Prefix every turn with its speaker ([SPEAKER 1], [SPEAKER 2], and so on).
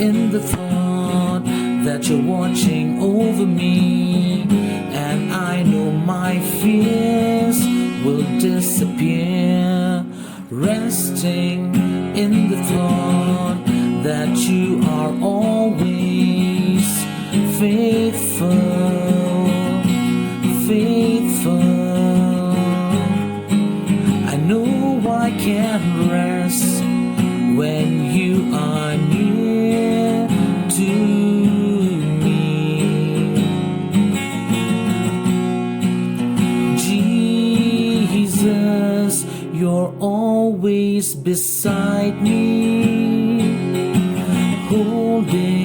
[SPEAKER 1] in the thought that you're watching over me, and I know my fears will disappear, resting in the thought that you are always faithful, faithful. I know I can rest when you are near to me. Jesus, you're always beside me, holding